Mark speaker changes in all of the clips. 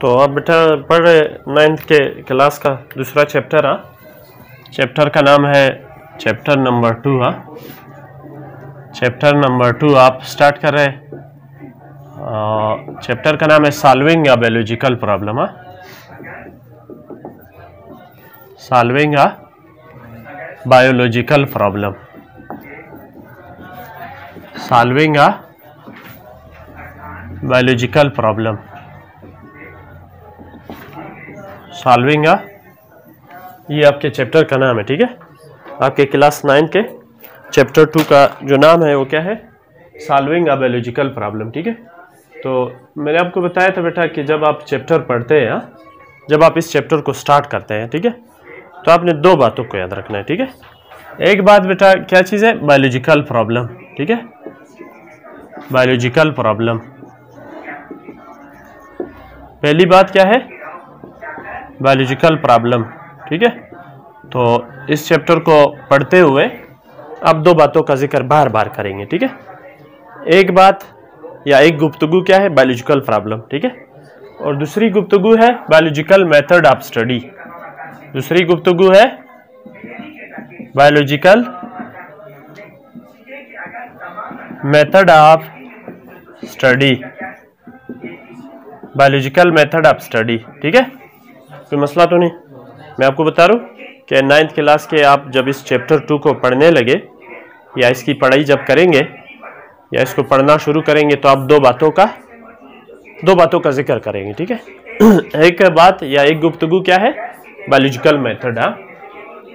Speaker 1: तो अब बेटा पढ़ रहे 9th के क्लास का दूसरा चैप्टर। चैप्टर का नाम है चैप्टर नंबर 2। चैप्टर नंबर 2 आप स्टार्ट कर रहे हैं। चैप्टर का नाम है solving a biological problem. Solving a biological problem. Solving a biological problem. Solving a, ये आपके चैप्टर का नाम है, ठीक है। आपके क्लास 9 के चैप्टर 2 का जो नाम है वो क्या है? सॉल्विंग अ बायोलॉजिकल प्रॉब्लम, ठीक है। तो मैंने आपको बताया था बेटा कि जब आप चैप्टर पढ़ते हैं, जब आप इस चैप्टर को स्टार्ट करते हैं, ठीक है, तो आपने दो बातों को याद रखना है, ठीक है। एक बात बेटा क्या चीज़ है? बायोलॉजिकल प्रॉब्लम, ठीक है। बायोलॉजिकल प्रॉब्लम, पहली बात क्या है? बायोलॉजिकल प्रॉब्लम, ठीक है। तो इस चैप्टर को पढ़ते हुए आप दो बातों का जिक्र बार बार करेंगे, ठीक है। एक बात या एक गुफ्तगू क्या है? बायोलॉजिकल प्रॉब्लम, ठीक है। और दूसरी गुफ्तगू है बायोलॉजिकल मेथड ऑफ स्टडी। दूसरी गुफ्तगू है biological method of study. Biological method of study, ठीक है। कोई मसला तो नहीं? मैं आपको बता रहा हूँ कि 9th क्लास के आप जब इस चैप्टर 2 को पढ़ने लगे या इसकी पढ़ाई जब करेंगे या इसको पढ़ना शुरू करेंगे तो आप दो बातों का जिक्र करेंगे, ठीक है। एक बात या एक गुफ्तगू क्या है? Biological method,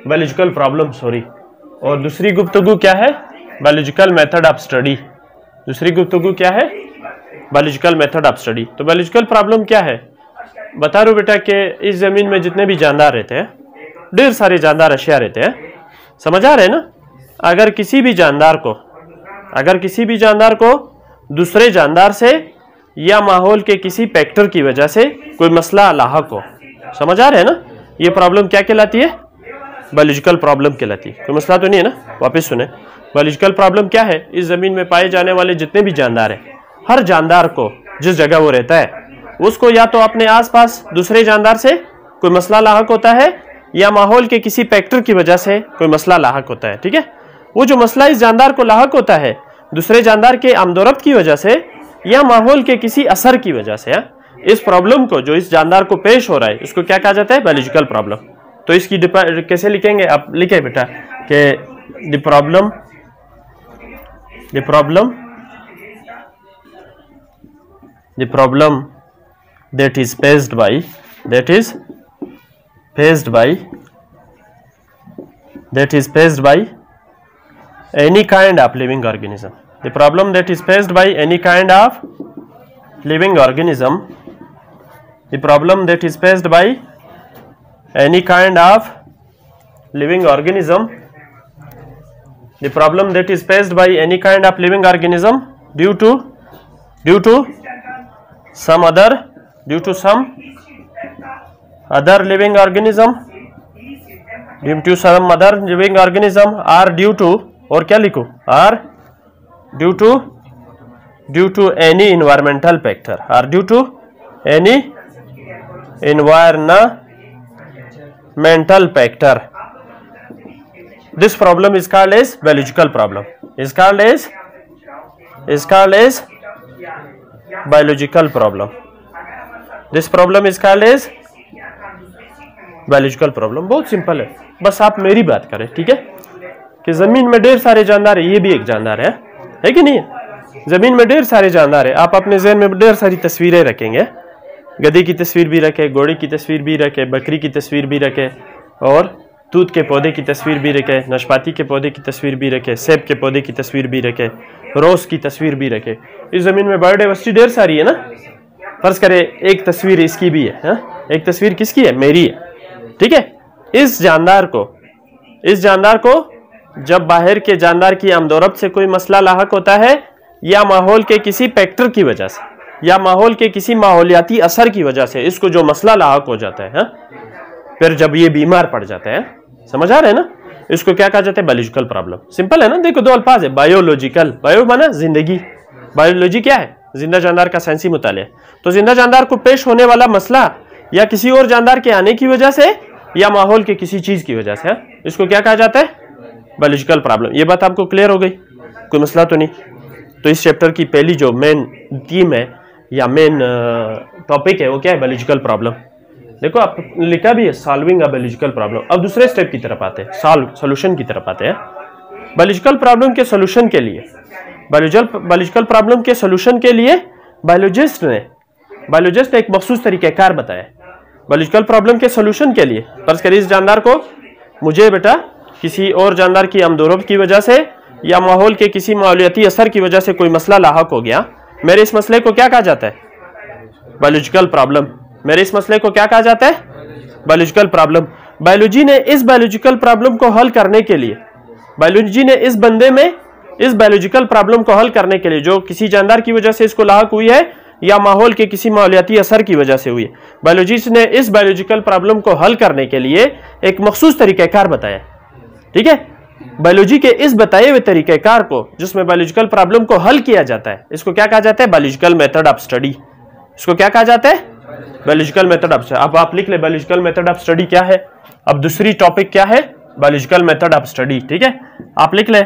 Speaker 1: biological problem, sorry. और दूसरी गुफ्तगू क्या है? Biological method of study. दूसरी गुफ्तगू क्या है? Biological method of study. तो बायोलॉजिकल प्रॉब्लम क्या है? बता रहा हूँ बेटा कि इस जमीन में जितने भी जानदार रहते हैं, ढेर सारे जानदार अशिया रहते हैं, समझ आ रहे हैं ना। अगर किसी भी जानदार को दूसरे जानदार से या माहौल के किसी फैक्टर की वजह से कोई मसला लाहक हो, समझ आ रहे हैं ना, ये प्रॉब्लम क्या कहलाती है? बायोलॉजिकल प्रॉब्लम कहलाती है। कोई मसला तो नहीं है ना? वापस सुने, बायोलॉजिकल प्रॉब्लम क्या है? इस जमीन में पाए जाने वाले जितने भी जानदार हैं, हर जानदार को जिस जगह वो रहता है उसको या तो अपने आसपास दूसरे जानदार से कोई मसला लाहक होता है या माहौल के किसी फैक्टर की वजह से कोई मसला लाहक होता है, ठीक है। वो जो मसला इस जानदार को लाहक होता है दूसरे जानदार के आमदोरफ्त की वजह से या माहौल के किसी असर की वजह से, इस प्रॉब्लम को जो इस जानदार को पेश हो रहा है उसको क्या कहा जाता है? Biological problem. तो इसकी कैसे लिखेंगे? आप लिखे बेटा कि the problem that is faced by any kind of living organism. The problem that is faced by any kind of living organism. The problem that is faced by any kind of living organism. The problem that is faced by any kind of living organism due to some other living organism, or due to, और क्या लिखूं? or due to any environmental factor, or due to any environmental factor. This problem is called as biological problem. Is called as biological problem. This problem is called as biological problem. बहुत simple है, बस आप मेरी बात करें, ठीक है, कि जमीन में ढेर सारे जानदार है, ये भी एक जानदार है कि नहीं है? जमीन में ढेर सारे जानदार है। आप अपने ज़हन में ढेर सारी तस्वीरें रखेंगे, गधे की तस्वीर भी रखे, घोड़े की तस्वीर भी रखे, बकरी की तस्वीर भी रखे, और तूत के पौधे की तस्वीर भी रखे, नाशपाती के पौधे की तस्वीर भी रखे, सेब के पौधे की तस्वीर भी रखे, रोज़ की तस्वीर भी रखे। इस जमीन में बायोडाइवर्सिटी ढेर सारी है ना। फर्ज करें एक तस्वीर इसकी भी है, एक तस्वीर किसकी है? मेरी है, ठीक है। इस जानदार को जब बाहर के जानदार की आमदोरफ्त से कोई मसला लाहक होता है या माहौल के किसी फैक्टर की वजह से या माहौल के किसी माहौलियाती असर की वजह से इसको जो मसला लाहक हो जाता है, फिर जब ये बीमार पड़ जाता है, समझ आ रहे हैं ना, इसको क्या कहा जाता है? Biological problem. सिंपल है ना। देखो दो अल्फाज है, बायोलॉजिकल, बायो माना जिंदगी, बायोलॉजी क्या है? जिंदा जानदार का साइंसी मुतालिया। तो जिंदा जानदार को पेश होने वाला मसला या किसी और जानदार के आने की वजह से या माहौल के किसी चीज की वजह से, इसको क्या कहा जाता है? Biological problem. ये बात आपको क्लियर हो गई? कोई मसला तो नहीं? तो इस चैप्टर की पहली जो मेन थीम है या मेन टॉपिक है वो क्या है? Biological problem. देखो आप लिखा भी है सॉल्विंग अ बायोलॉजिकल प्रॉब्लम। अब दूसरे स्टेप की तरफ आते हैं, सोल्यूशन की तरफ आते हैं। बायोलॉजिकल प्रॉब्लम के सोल्यूशन के लिए बायोलॉजिकल प्रॉब्लम के सोल्यूशन के लिए बायोलॉजिस्ट ने एक मखसूस तरीक़ाकार बताया। बायोलॉजिकल प्रॉब्लम के सोल्यूशन के लिए फर्ज करिए इस जानदार को, मुझे बेटा किसी और जानदार की आमदोरफ्त की वजह से या माहौल के किसी माहौलियाती असर की वजह से कोई मसला लाहक हो गया। मेरे इस मसले को क्या कहा जाता है? Biological problem. मेरे इस मसले को क्या कहा जाता है? Biological problem. बायोलॉजी ने इस बायोलॉजिकल प्रॉब्लम को हल करने के लिए, बायोलॉजी ने इस बंदे में इस बायोलॉजिकल प्रॉब्लम को हल करने के लिए, जो किसी जानदार की वजह से इसको लाहक हुई है या माहौल के किसी माहौलियाती असर की वजह से हुई है, बायोलॉजिस्ट ने इस बायोलॉजिकल प्रॉब्लम को हल करने के लिए एक मखसूस तरीक़ाकार बताया। ठीक है, बायोलॉजी के इस बताए हुए तरीक़ाकार को, जिसमें बायोलॉजिकल प्रॉब्लम को हल किया जाता है, इसको क्या कहा जाता है? Biological method of study. इसको क्या कहा जाता है? Biological method of study. अब आप लिख ले बायोलॉजिकल मेथड ऑफ स्टडी क्या है। अब दूसरी टॉपिक क्या है? Biological method of study. ठीक है, आप लिख ले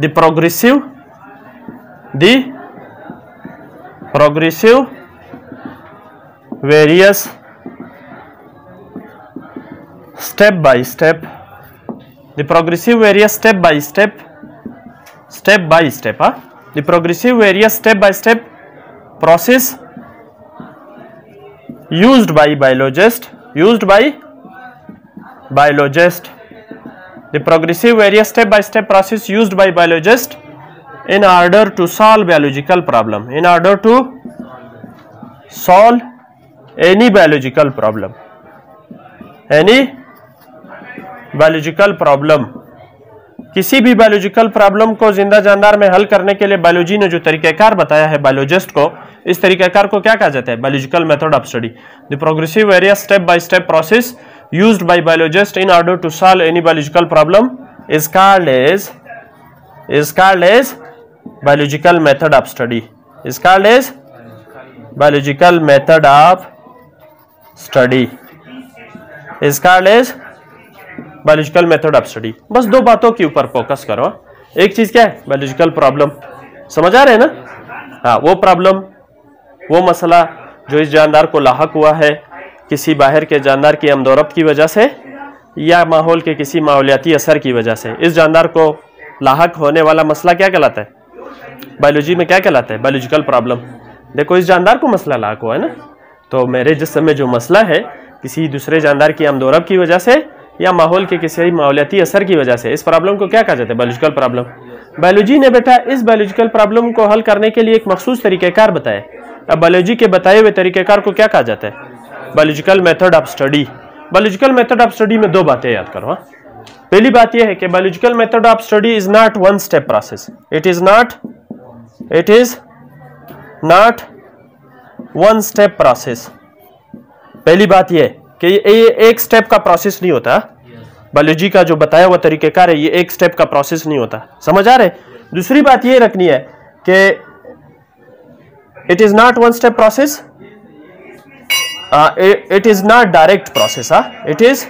Speaker 1: the progressive various step by step, the progressive various step by step the progressive various step by step process used by biologist the progressive various step by step process used by biologist in order to solve biological problem, in order to solve any biological problem किसी भी biological problem को जिंदा जानदार में हल करने के लिए बायोलॉजी ने जो तरीक़ाकार बताया है बायोलॉजिस्ट को, इस तरीक़ाकार को क्या कहा जाता है? Biological method of study. The progressive various step by step process used by biologist in order to solve any biological problem is called as biological method of study. Is called as biological method of study. Is called as biological method of study. बस दो बातों के ऊपर focus करो। एक चीज क्या है? Biological problem. समझ आ रहे हैं ना? हाँ, वो प्रॉब्लम, वो मसला जो इस जानदार को लाहक हुआ है किसी बाहर के जानदार की आमदोरफ्त की वजह से या माहौल के किसी माहौलियाती असर की वजह से, इस जानदार को लाहक होने वाला मसला क्या कहलाता है? बायोलॉजी में क्या कहलाता है? Biological problem. देखो इस जानदार को मसला लाहक हुआ है ना, तो मेरे जिस्म में जो मसला है किसी दूसरे जानदार की आमदोरफ्त की वजह से या माहौल के किसी माहौलियाती असर की वजह से, इस प्रॉब्लम को क्या कहा जाता है? Biological problem. बायोलॉजी ने बेटा इस बायोलॉजिकल प्रॉब्लम को हल करने के लिए एक मखसूस तरीक़ाकार बताया। अब बायोलॉजी के बताए हुए तरीक़ाकार को क्या कहा जाता है? Biological method of study. Biological method of study में दो बातें याद करो। पहली बात यह है कि biological method of study is not one step process. It is not one step process. पहली बात यह कि ये एक स्टेप का प्रोसेस नहीं होता। बायोलॉजी का जो बताया हुआ तरीक़ाकार है ये एक स्टेप का प्रोसेस नहीं होता। समझ आ रहे? दूसरी बात ये रखनी है कि it is not one step process, it is not direct process. It is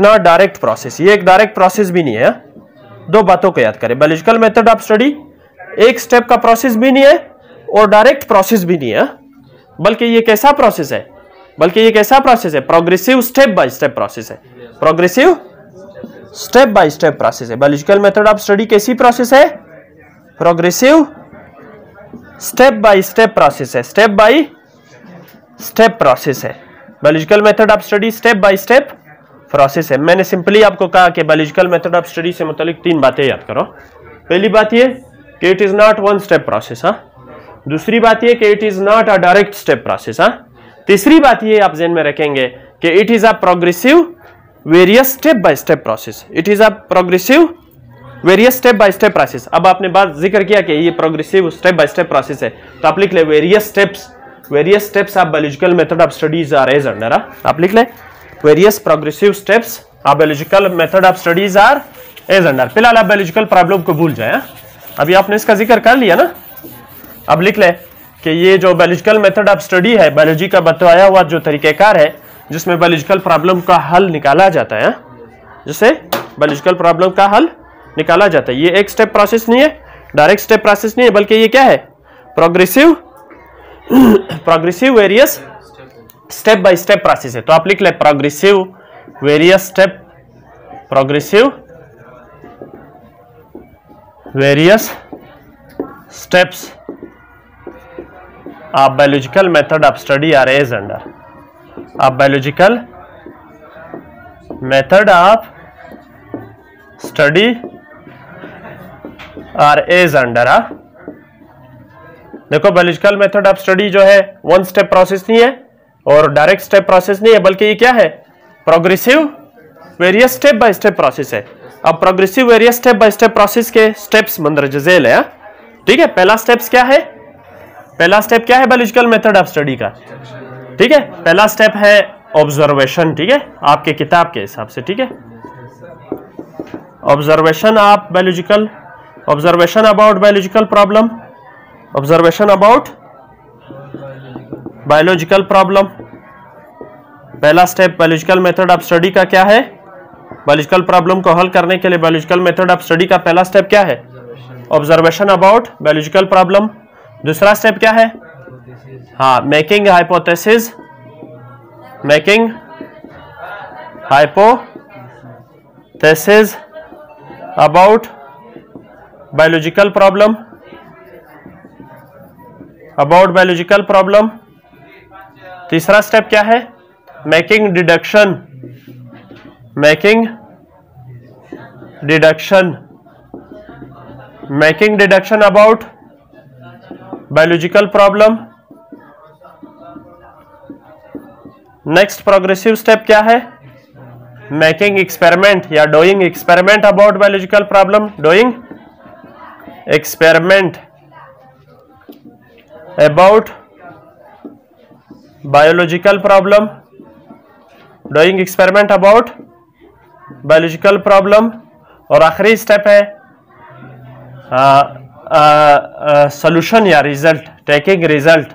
Speaker 1: not direct process. ये एक डायरेक्ट प्रोसेस भी नहीं है। दो बातों को याद करें, बायोलॉजिकल मेथड ऑफ स्टडी एक स्टेप का प्रोसेस भी नहीं है और डायरेक्ट प्रोसेस भी नहीं है, बल्कि ये कैसा प्रोसेस है? Progressive step by step process है। Progressive step by step process है। बायोलॉजिकल मेथड ऑफ स्टडी कैसी प्रोसेस है? Progressive step by step process है। स्टेप बाय स्टेप प्रोसेस है। Biological method of study step by step process है। मैंने simply आपको कहा कि बायोलॉजिकल मेथड ऑफ स्टडी से मुतालिक तीन बातें याद करो। पहली बात ये कि it is not one step process. दूसरी बात ये कि it is not a direct step process. तीसरी बात ये आप ज़हन में रखेंगे कि it is a progressive various step by step process. It is a progressive various step by step process. अब आपने बात जिक्र किया कि ये progressive step by step process है, तो आप लिख ले various steps of biological method of studies are as under. आप लिख ले वेरियस प्रोग्रेसिव स्टेप्स आप biological method of studies are as under. फिलहाल आप बायोलॉजिकल प्रॉब्लम को भूल जाए। अभी आपने इसका जिक्र कर लिया ना, अब लिख ले कि ये जो बायोलॉजिकल मेथड ऑफ स्टडी है, बायोलॉजी का बताया हुआ जो तरीकेकार है जिसमें बायोलॉजिकल प्रॉब्लम का हल निकाला जाता है, जिससे बायोलॉजिकल प्रॉब्लम का हल निकाला जाता है। ये एक स्टेप प्रोसेस नहीं है, डायरेक्ट स्टेप प्रोसेस नहीं है, बल्कि ये क्या है, progressive various step by step process है। तो आप लिख ले progressive various step, progressive various steps of biological method of study are as under. Of biological method of study are as under. देखो बायोलॉजिकल मेथड ऑफ स्टडी जो है one step process नहीं है और डायरेक्ट स्टेप प्रोसेस नहीं है, बल्कि ये क्या है, progressive various step by step process है। अब progressive various step by step process के स्टेप्स मंदरज झेल है। ठीक है, पहला स्टेप्स क्या है, पहला स्टेप क्या है बायोलॉजिकल मेथड ऑफ स्टडी का, ठीक है, पहला स्टेप है ऑब्जर्वेशन। ठीक है, आपके किताब के हिसाब से, ठीक है, observation of biological, observation about biological problem, observation about biological problem. पहला step biological method of study का क्या है, बायोलॉजिकल प्रॉब्लम को हल करने के लिए बायोलॉजिकल मेथड ऑफ स्टडी का पहला स्टेप क्या है, ऑब्जर्वेशन अबाउट बायोलॉजिकल प्रॉब्लम। दूसरा स्टेप क्या है, हाँ, making hypothesis, making hypothesis about biological problem, about biological problem. तीसरा स्टेप क्या है, making deduction, making deduction, making deduction about biological problem. Next progressive step क्या है, मेकिंग एक्सपेरिमेंट या doing experiment about biological problem, doing experiment about biological problem, doing experiment about biological problem. और आखिरी step है solution या result, taking result,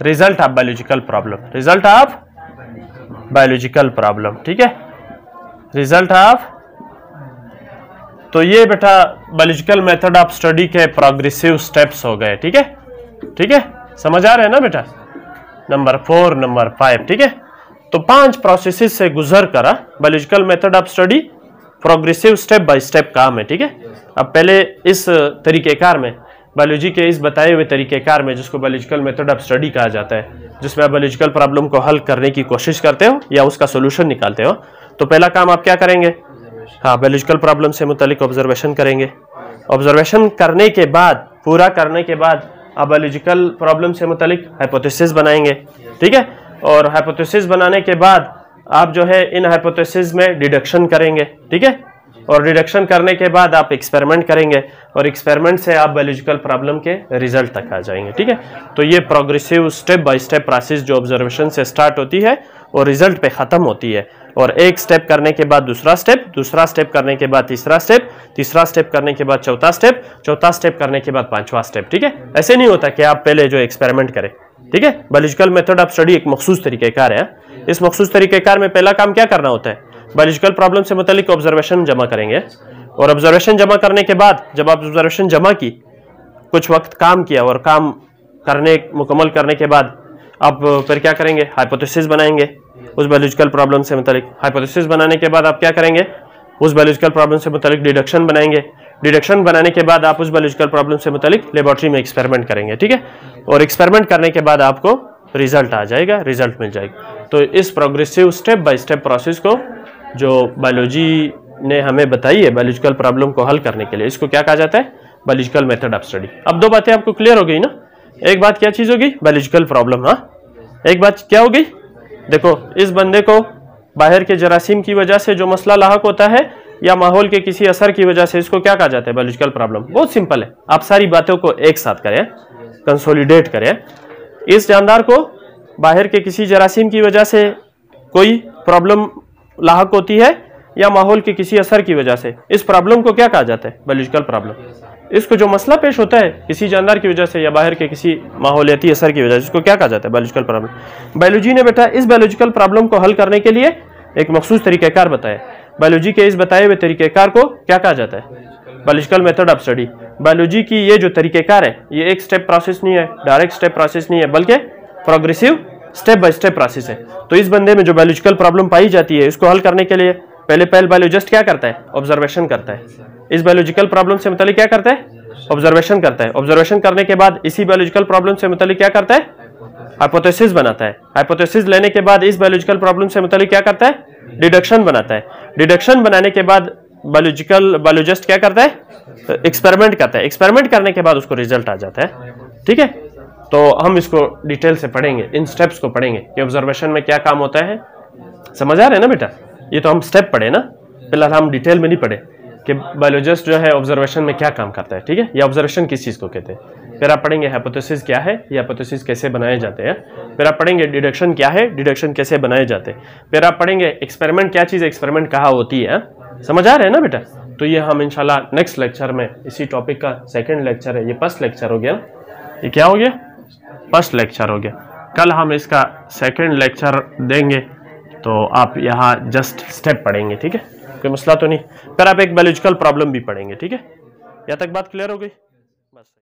Speaker 1: result of biological problem, result of biological problem. ठीक है, result of. तो ये बेटा बायोलॉजिकल मेथड ऑफ स्टडी के प्रोग्रेसिव स्टेप्स हो गए। ठीक है, ठीक है, समझ आ रहे हैं ना बेटा, नंबर 4 नंबर 5। ठीक है, तो 5 प्रोसेसेस से गुजर कर biological method of study progressive step by step काम है। ठीक है, अब पहले इस तरीकेकार में, बायोलॉजी के इस बताए हुए तरीकेकार में, जिसको बायोलॉजिकल मेथड ऑफ स्टडी कहा जाता है, जिसमें आप बायोलॉजिकल प्रॉब्लम को हल करने की कोशिश करते हो या उसका सोल्यूशन निकालते हो, तो पहला काम आप क्या करेंगे, हाँ, बायोलॉजिकल प्रॉब्लम से मुतालिक ऑब्जर्वेशन करेंगे। ऑब्जर्वेशन करने के बाद, पूरा करने के बाद आप बायोलॉजिकल प्रॉब्लम से मुतालिक हाइपोथेसिस बनाएंगे। ठीक है, और हाइपोथेसिस बनाने के बाद आप जो है इन हाइपोथेसिस में डिडक्शन करेंगे। ठीक है, और डिडक्शन करने के बाद आप एक्सपेरिमेंट करेंगे और एक्सपेरिमेंट से आप बायोलॉजिकल प्रॉब्लम के रिजल्ट तक आ जाएंगे। ठीक है, तो ये progressive step by step process जो ऑब्जर्वेशन से स्टार्ट होती है और रिजल्ट पे ख़त्म होती है, और एक स्टेप करने के बाद दूसरा स्टेप, दूसरा स्टेप करने के बाद तीसरा स्टेप, तीसरा स्टेप करने के बाद चौथा स्टेप, चौथा स्टेप करने के बाद 5वां स्टेप। ठीक है, ऐसे नहीं होता कि आप पहले जो एक्सपेरिमेंट करें। ठीक है, बायोलॉजिकल मेथड ऑफ स्टडी एक मखसूस तरीकेकार है। इस मखसूस तरीकेकार में पहला काम क्या करना होता है, बायोलॉजिकल प्रॉब्लम से मुतालिक ऑब्जर्वेशन जमा करेंगे, और ऑब्जर्वेशन जमा करने के बाद जब आप ऑब्जर्वेशन जमा की, कुछ वक्त काम किया, और काम करने मुकम्मल करने के बाद आप फिर क्या करेंगे, हाइपोथेसिस बनाएंगे उस बायोलॉजिकल प्रॉब्लम से मुतालिक। हाइपोथेसिस बनाने के बाद आप क्या करेंगे, उस बायोलॉजिकल प्रॉब्लम से मुतालिक डिडक्शन बनाएंगे। डिडक्शन बनाने के बाद आप उस बायोलॉजिकल प्रॉब्लम से मुतालिक लेबोरेटरी में एक्सपेरिमेंट करेंगे। ठीक है, और एक्सपेरिमेंट करने के बाद आपको रिजल्ट आ जाएगा, रिजल्ट मिल जाएगा। तो इस progressive step by step process को जो बायोलॉजी ने हमें बताई है बायोलॉजिकल प्रॉब्लम को हल करने के लिए, इसको क्या कहा जाता है, बायोलॉजिकल मेथड ऑफ स्टडी। अब 2 बातें आपको क्लियर हो गई ना, एक बात क्या चीज होगी, बायोलॉजिकल प्रॉब्लम, हाँ, एक बात क्या होगी, देखो इस बंदे को बाहर के जरासीम की वजह से जो मसला लाहक होता है या माहौल के किसी असर की वजह से, इसको क्या कहा जाता है, बायोलॉजिकल प्रॉब्लम। बहुत सिंपल है, आप सारी बातों को एक साथ करें, कंसोलिडेट करें। इस जानदार को बाहर के किसी जरासीम की वजह से कोई प्रॉब्लम लाहक होती है या माहौल के किसी असर की वजह से, इस प्रॉब्लम को क्या कहा जाता है? Biological problem. इसको जो मसला पेश होता है किसी जानदार की वजह से या बाहर के किसी माहौलियाती असर की वजह से, इसको क्या कहा जाता है? Biological problem. बायोलॉजी ने बेटा इस बायोलॉजिकल प्रॉब्लम को हल करने के लिए एक मखसूस तरीक़ाकार बताया। बायोलॉजी के इस बताए हुए तरीक़ाकार को क्या कहा जाता है? Biological method of study. Biology की ये जो तरीक़ाकार है ये एक स्टेप प्रोसेस नहीं है, डायरेक्ट स्टेप प्रोसेस नहीं है, बल्कि progressive step by step process है। तो इस बंदे में जो बायोलॉजिकल प्रॉब्लम पाई जाती है इसको हल करने के लिए पहले बायोलॉजिस्ट क्या करता है? ऑब्जर्वेशन करता है। इस बायोलॉजिकल प्रॉब्लम से मुतालिक क्या करता है? ऑब्जर्वेशन करता है। ऑब्जर्वेशन करने के बाद इसी बायोलॉजिकल प्रॉब्लम से मुतालिक क्या करता है? हाइपोथेसिस बनाता है। हाइपोथेसिस लेने के बाद इस बायोलॉजिकल प्रॉब्लम से मुतालिक क्या करता है? डिडक्शन बनाता है। डिडक्शन बनाने के बाद बायोलॉजिस्ट क्या करता है? एक्सपेरिमेंट करता है। एक्सपेरिमेंट करने के बाद उसको रिजल्ट आ जाता है। ठीक है, तो हम इसको डिटेल से पढ़ेंगे, इन स्टेप्स को पढ़ेंगे कि ऑब्जर्वेशन में क्या काम होता है। समझ आ रहे हैं ना बेटा? ये तो हम स्टेप पढ़े ना, फिलहाल हम डिटेल में नहीं पढ़े कि बायोलॉजिस्ट जो है ऑब्जर्वेशन में क्या काम करता है। ठीक है, या ऑब्जर्वेशन किस चीज़ को कहते हैं। फिर आप पढ़ेंगे हाइपोथेसिस क्या है, ये हाइपोथेसिस कैसे बनाए जाते हैं। फिर आप पढ़ेंगे डिडक्शन क्या है, डिडक्शन कैसे बनाए जाते हैं। फिर आप पढ़ेंगे एक्सपेरिमेंट क्या चीज़ है, एक्सपेरिमेंट कहाँ होती है। समझ आ रहे हैं ना बेटा? तो ये हम इंशाल्लाह नेक्स्ट लेक्चर में, इसी टॉपिक का सेकंड लेक्चर है, ये फर्स्ट लेक्चर हो गया। ये क्या हो गया? फर्स्ट लेक्चर हो गया। कल हम इसका सेकंड लेक्चर देंगे, तो आप यहाँ जस्ट स्टेप पढ़ेंगे। ठीक है, कोई मसला तो नहीं। फिर आप एक बायोलॉजिकल प्रॉब्लम भी पढ़ेंगे। ठीक है, यहाँ तक बात क्लियर हो गई?